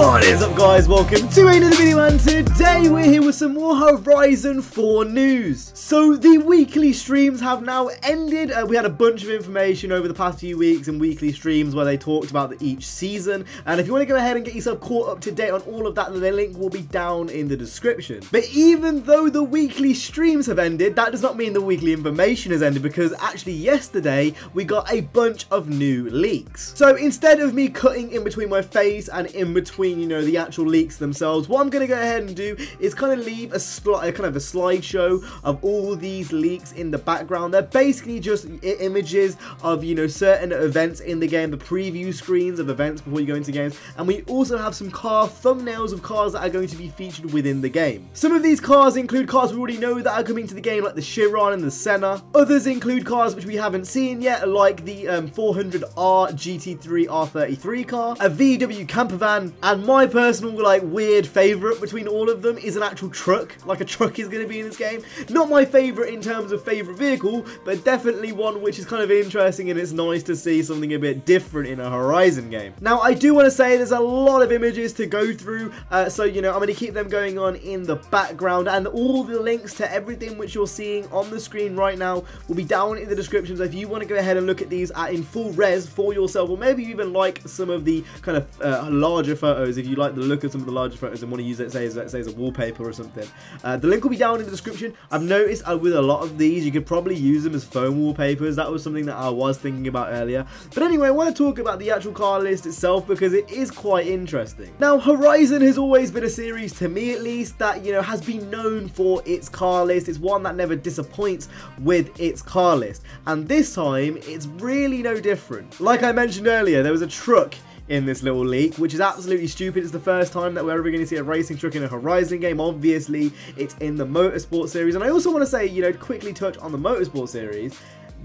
What is up, guys? Welcome to another video, and today we're here with some more Horizon 4 news. So the weekly streams have now ended. We had a bunch of information over the past few weeks in weekly streams where they talked about each season, and if you want to go ahead and get yourself caught up to date on all of that, the link will be down in the description. But even though the weekly streams have ended, that does not mean the weekly information has ended, because actually yesterday we got a bunch of new leaks. So instead of me cutting in between my face and in between, you know, the actual leaks themselves, what I'm going to go ahead and do is kind of leave a slideshow of all these leaks in the background. They're basically just images of, you know, certain events in the game, the preview screens of events before you go into games, and we also have some car thumbnails of cars that are going to be featured within the game. Some of these cars include cars we already know that are coming to the game, like the Chiron and the Senna. Others include cars which we haven't seen yet, like the 400R GT3 R33 car, a VW camper van, and my personal weird favorite between all of them is an actual truck. Like, a truck is going to be in this game. Not my favorite in terms of favorite vehicle, but definitely one which is kind of interesting, and it's nice to see something a bit different in a Horizon game. Now, I do want to say there's a lot of images to go through, so, you know, I'm going to keep them going on in the background, and all the links to everything which you're seeing on the screen right now will be down in the description. So if you want to go ahead and look at these in full res for yourself, or maybe even like some of the kind of larger photos, if you like the look of some of the larger photos and want to use it, say as a wallpaper or something, the link will be down in the description. I've noticed with a lot of these, you could probably use them as phone wallpapers. That was something that I was thinking about earlier. But anyway, I want to talk about the actual car list itself, because it is quite interesting. Now, Horizon has always been a series, to me at least, that, you know, has been known for its car list. It's one that never disappoints with its car list, and this time it's really no different. Like I mentioned earlier, there was a truck in this little leak, which is absolutely stupid. It's the first time that we're ever going to see a racing truck in a Horizon game. Obviously, it's in the Motorsport series, and I also want to say, you know, quickly touch on the Motorsport series.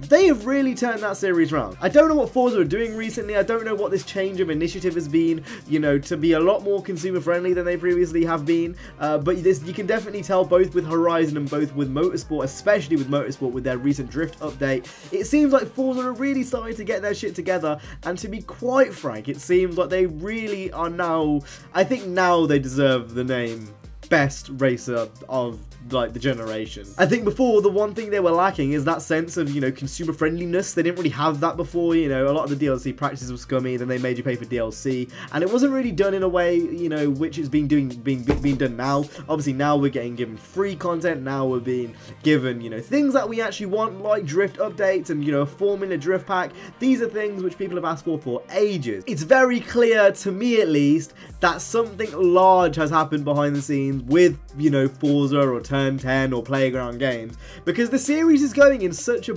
They have really turned that series around. I don't know what Forza are doing recently. I don't know what this change of initiative has been, you know, to be a lot more consumer friendly than they previously have been. But you can definitely tell, both with Horizon and both with Motorsport, especially with Motorsport with their recent drift update, it seems like Forza are really starting to get their shit together. And to be quite frank, it seems like they really are now, I think now they deserve the name best racer of the generation. I think before, the one thing they were lacking is that sense of, you know, consumer friendliness. They didn't really have that before. You know, a lot of the DLC practices were scummy, then they made you pay for DLC, and it wasn't really done in a way, you know, which is being done now. Obviously now we're getting given free content. Now we're being given, you know, things that we actually want, like drift updates and, you know, a Formula drift pack. These are things which people have asked for ages. It's very clear, to me at least, that something large has happened behind the scenes with, you know, Forza or Turn 10 or Playground Games, because the series is going in such a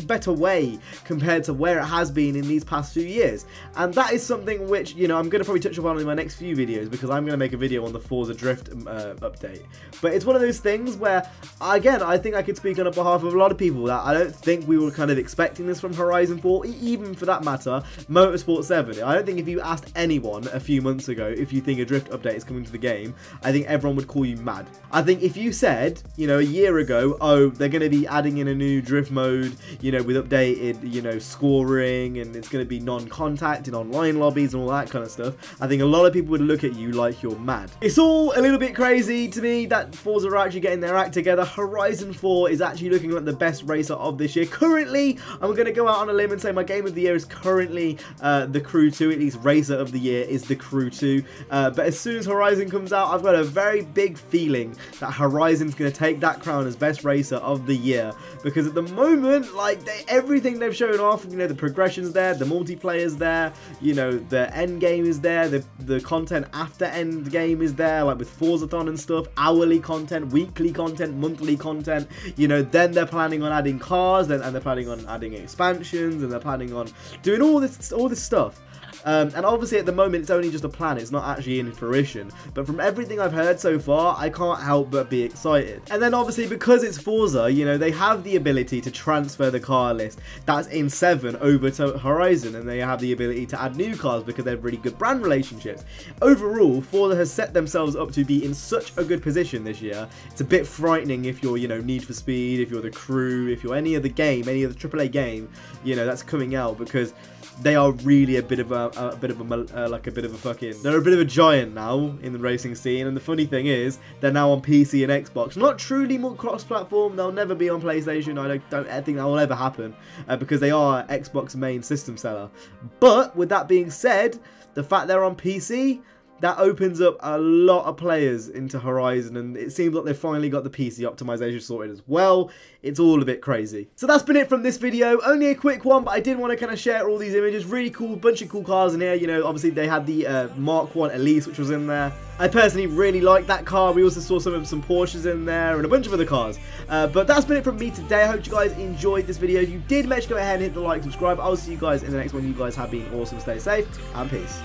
better way compared to where it has been in these past few years. And that is something which, you know, I'm going to probably touch upon in my next few videos, because I'm going to make a video on the Forza Drift update. But it's one of those things where, again, I think I could speak on behalf of a lot of people that I don't think we were kind of expecting this from Horizon 4, even for that matter, Motorsport 7. I don't think if you asked anyone a few months ago if you think a drift update is coming to the game, I think everyone would call you mad. I think if you said, you know, a year ago, oh, they're going to be adding in a new drift mode, you know, with updated, you know, scoring, and it's going to be non-contact in online lobbies and all that kind of stuff, I think a lot of people would look at you like you're mad. It's all a little bit crazy to me that Forza are actually getting their act together. Horizon 4 is actually looking like the best racer of this year. Currently, I'm going to go out on a limb and say my game of the year is currently the Crew 2, at least racer of the year is the Crew 2. But as soon as Horizon comes out, I've got a very big feeling that Horizon's going to take that crown as best racer of the year, because at the moment, like, everything they've shown off, you know, the progression's there, the multiplayer's there, you know, the end game is there, the content after end game is there, like with Forzathon and stuff, hourly content, weekly content, monthly content, you know. Then they're planning on adding cars, and they're planning on adding expansions, and they're planning on doing all this stuff. And obviously at the moment it's only just a plan, it's not actually in fruition, but from everything I've heard so far, I can't help but be excited. And then obviously, because it's Forza, you know, they have the ability to transfer the car list that's in 7 over to Horizon, and they have the ability to add new cars because they have really good brand relationships. Overall, Forza has set themselves up to be in such a good position this year. It's a bit frightening if you're, you know, Need for Speed, if you're the Crew, if you're any other game, any other AAA game, you know, that's coming out, because they are really a bit of a giant now in the racing scene. And the funny thing is, they're now on PC and Xbox. Not truly more cross-platform. They'll never be on PlayStation. I don't think that will ever happen because they are Xbox main system seller. But with that being said, the fact they're on PC, that opens up a lot of players into Horizon, and it seems like they've finally got the PC optimization sorted as well. It's all a bit crazy. So that's been it from this video. Only a quick one, but I did want to kind of share all these images. Really cool, bunch of cool cars in here. You know, obviously they had the Mark 1 Elise, which was in there. I personally really like that car. We also saw some Porsches in there and a bunch of other cars. But that's been it from me today. I hope you guys enjoyed this video. If you did, make sure to go ahead and hit the like, subscribe. I'll see you guys in the next one. You guys have been awesome. Stay safe and peace.